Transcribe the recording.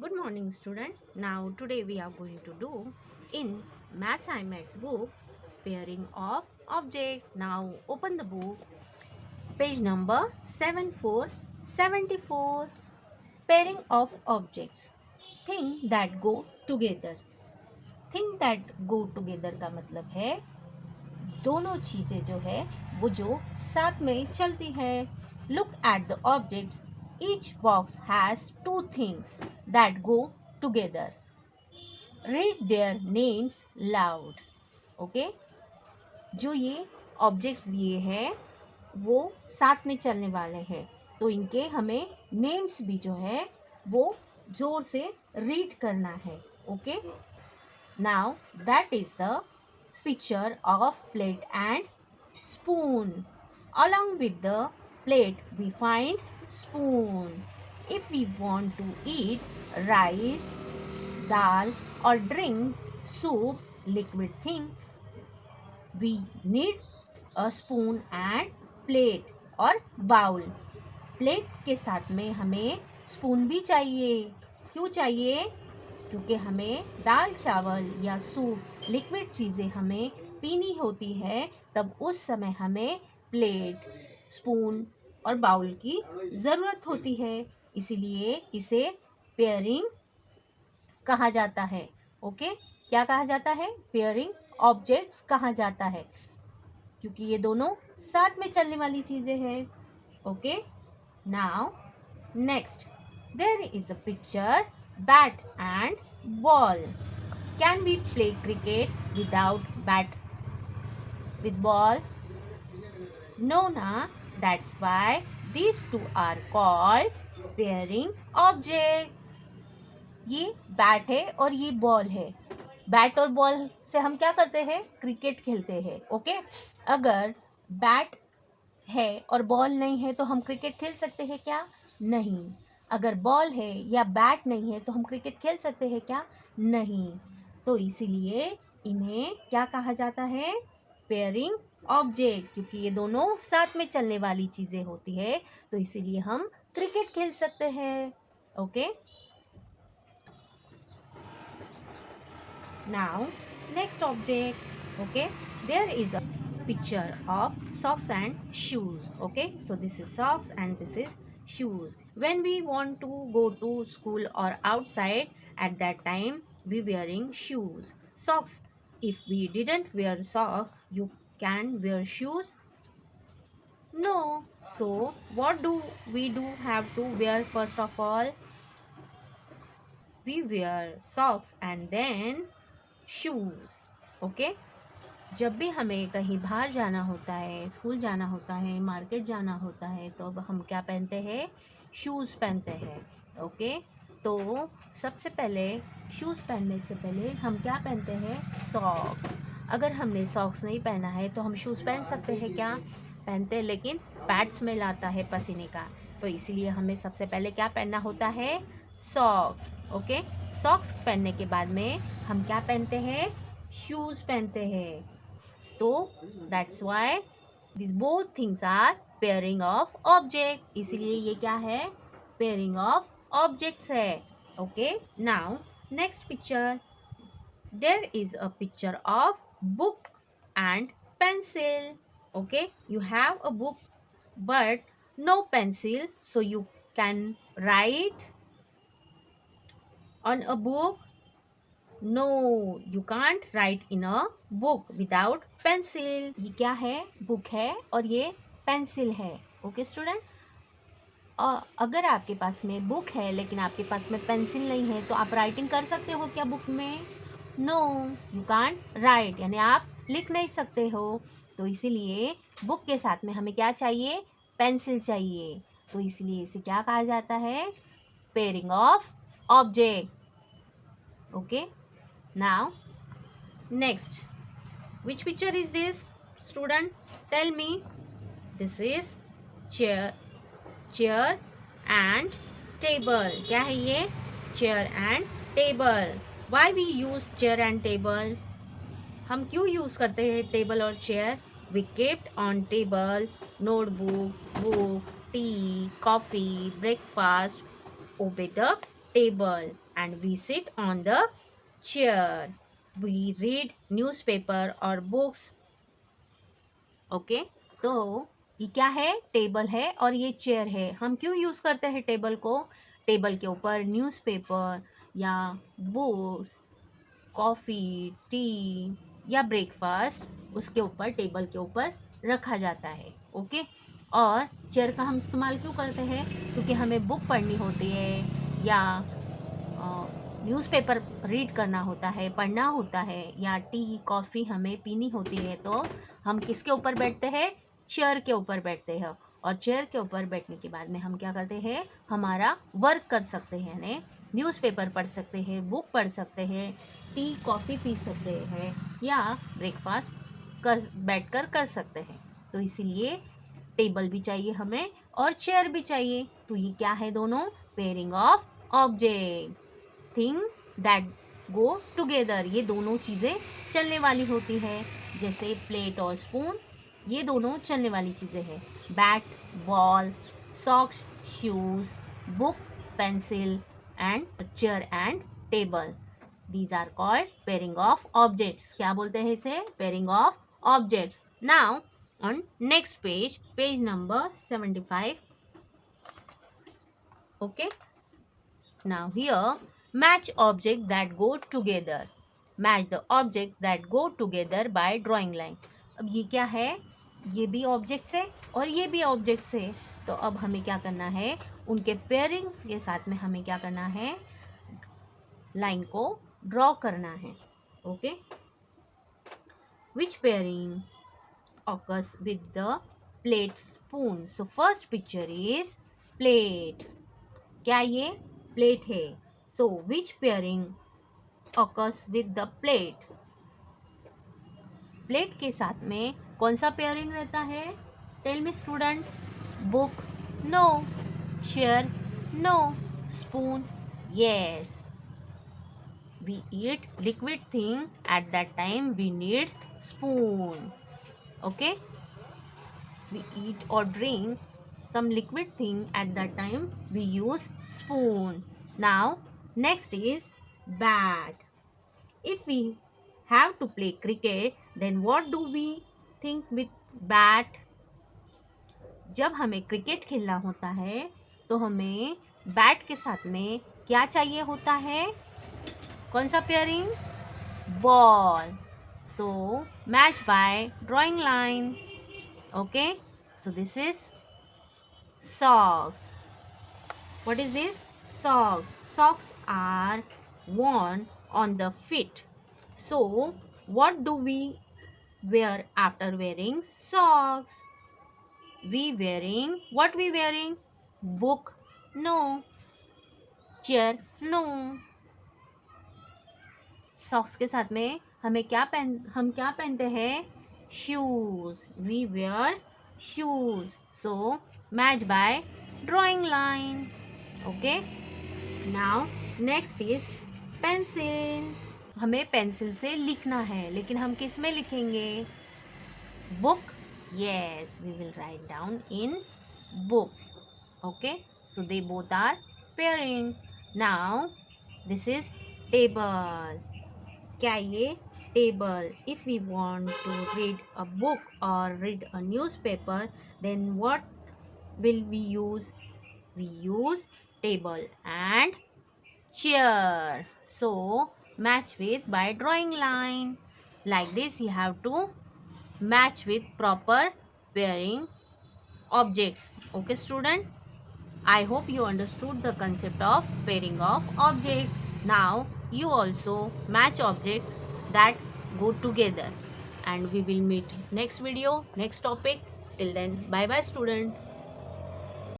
Good morning student. Now today we are going to do in Maths IMAX book pairing of objects. Now open the book. Page number 7474. Pairing of objects. Things that go together. Things that go together का मतलब है दोनों चीजें जो है वो जो साथ में चलती है. Look at the objects. Each box has two things that go together. Read their names loud. Okay जो ये ऑब्जेक्ट्स दिए हैं वो साथ में चलने वाले हैं तो इनके हमें नेम्स भी जो है वो जोर से रीड करना है. Okay now that is the picture of plate and spoon. Along with the plate we find spoon. If we want to eat rice, dal or drink soup, liquid thing, we need a spoon and plate और bowl. Plate के साथ में हमें spoon भी चाहिए. क्यों चाहिए? क्योंकि हमें दाल चावल या सूप लिक्विड चीज़ें हमें पीनी होती है तब उस समय हमें प्लेट स्पून और बाउल की ज़रूरत होती है. इसीलिए इसे पेयरिंग कहा जाता है. ओके क्या कहा जाता है? पेयरिंग ऑब्जेक्ट्स कहा जाता है क्योंकि ये दोनों साथ में चलने वाली चीज़ें हैं. Okay now next there is a picture bat and ball. Can we play cricket without bat with ball? No, na. That's why these two are called pairing object. ये बैट है और ये बॉल है. बैट और ball से हम क्या करते हैं? क्रिकेट खेलते हैं. ओके अगर बैट है और बॉल नहीं है तो हम क्रिकेट खेल सकते हैं क्या? नहीं. अगर बॉल है या बैट नहीं है तो हम क्रिकेट खेल सकते हैं क्या? नहीं. तो इसीलिए इन्हें क्या कहा जाता है? Pairing object. क्योंकि ये दोनों साथ में चलने वाली चीज़ें होती है तो इसीलिए हम क्रिकेट खेल सकते हैं. Okay now next object. Okay there is a picture of socks and shoes. Okay so this is socks and this is shoes. When we want to go to school or outside at that time we wearing shoes. Socks, if we didn't wear sock you can wear shoes? No. So what do we do have to wear? First of all we wear socks and then shoes. Okay जब भी हमें कहीं बाहर जाना होता है, school जाना होता है, मार्केट जाना होता है तो अब हम क्या पहनते हैं? शूज़ पहनते हैं. ओके तो सबसे पहले शूज़ पहनने से पहले हम क्या पहनते हैं? सॉक्स. अगर हमने सॉक्स नहीं पहना है तो हम शूज़ पहन सकते हैं क्या? पहनते हैं लेकिन पैड स्मेल आता है पसीने का तो इसीलिए हमें सबसे पहले क्या पहनना होता है? सॉक्स. ओके सॉक्स पहनने के बाद में हम क्या पहनते हैं? शूज़ पहनते हैं. तो that's why this both things are pairing of object. इसीलिए ये क्या है? पेयरिंग ऑफ ऑब्जेक्ट्स है. Okay now next picture. There is a picture of book and pencil. Okay you have a book but no pencil so you can write on a book. No you can't write in a book without pencil. ये क्या है? Book है और ये pencil है. Okay student अगर आपके पास में बुक है लेकिन आपके पास में पेंसिल नहीं है तो आप राइटिंग कर सकते हो क्या बुक में? नो यू कांट राइट यानी आप लिख नहीं सकते हो. तो इसीलिए बुक के साथ में हमें क्या चाहिए? पेंसिल चाहिए. तो इसलिए इसे क्या कहा जाता है? Pairing of object. Okay now next which picture is this student? Tell me. This is chair and table. क्या है ये? chair and table. Why we use chair and table? हम क्यों यूज करते हैं टेबल और chair? we kept on table notebook, book, tea, coffee, breakfast. Obey the table and we sit on the chair. We read newspaper or books. Okay तो ये क्या है, table है और ये चेयर है. हम क्यों यूज़ करते हैं टेबल को? टेबल के ऊपर न्यूज़पेपर या बुक्स, कॉफ़ी, टी या ब्रेकफास्ट उसके ऊपर, टेबल के ऊपर रखा जाता है. ओके और चेयर का हम इस्तेमाल क्यों करते हैं? क्योंकि हमें बुक पढ़नी होती है या न्यूज़पेपर रीड करना होता है, पढ़ना होता है, या टी कॉफ़ी हमें पीनी होती है, तो हम किसके ऊपर बैठते हैं? चेयर के ऊपर बैठते हैं. और चेयर के ऊपर बैठने के बाद में हम क्या करते हैं? हमारा वर्क कर सकते हैं, यानी न्यूज़पेपर पढ़ सकते हैं, बुक पढ़ सकते हैं, टी कॉफ़ी पी सकते हैं या ब्रेकफास्ट बैठकर कर सकते हैं. तो इसीलिए टेबल भी चाहिए हमें और चेयर भी चाहिए. तो ये क्या है दोनों? Pairing of object, thing that go together. ये दोनों चीज़ें चलने वाली होती है. जैसे प्लेट और स्पून, ये दोनों चलने वाली चीज़ें हैं. Bat, ball, socks, shoes, book, pencil and chair and table. These are called pairing of objects. क्या बोलते हैं इसे? Pairing of objects. Now on next page, page number 75. Okay, now here match object that go together. Match the object that go together by drawing line. अब ये क्या है? ये भी ऑब्जेक्ट्स है और ये भी ऑब्जेक्ट्स है. तो अब हमें क्या करना है? उनके पेयरिंग्स के साथ में हमें क्या करना है? लाइन को ड्रॉ करना है. Okay, which pairing occurs with the plate, spoon. So first picture is plate. क्या ये plate है? So which pairing occurs with the plate? plate के साथ में कौन सा pairing रहता है? Tell me student. Book? No. Chair? No. Spoon? Yes. We eat liquid thing, at that time we need spoon. Okay, we eat or drink some liquid thing, at that time we use spoon. Now next is bat. If we have to play cricket, then what do we think with bat? जब हमें cricket खेलना होता है तो हमें bat के साथ में क्या चाहिए होता है? कौन सा pairing? Ball. So match by drawing line. Okay, so this is socks. What is this? Socks. Socks are worn on the feet. So what do we wear after wearing socks? What we wearing? Book? No. Chair? No. Socks के साथ में हम क्या पहनते हैं? Shoes. We wear shoes. So match by drawing line. Okay, now next is pencil. हमें pencil से लिखना है, लेकिन हम किस में लिखेंगे? Book. Yes, we will write down in book. Okay, so they both are pairing. Now this is table. क्या ये table? If we want to read a book और read a newspaper, then what will we use? We use table and chair. So match with by drawing line. Like this you have to match with proper pairing objects. Okay student, I hope you understood the concept of pairing of object. Now you also match objects that go together, and we will meet next video, next topic. Till then, bye bye student.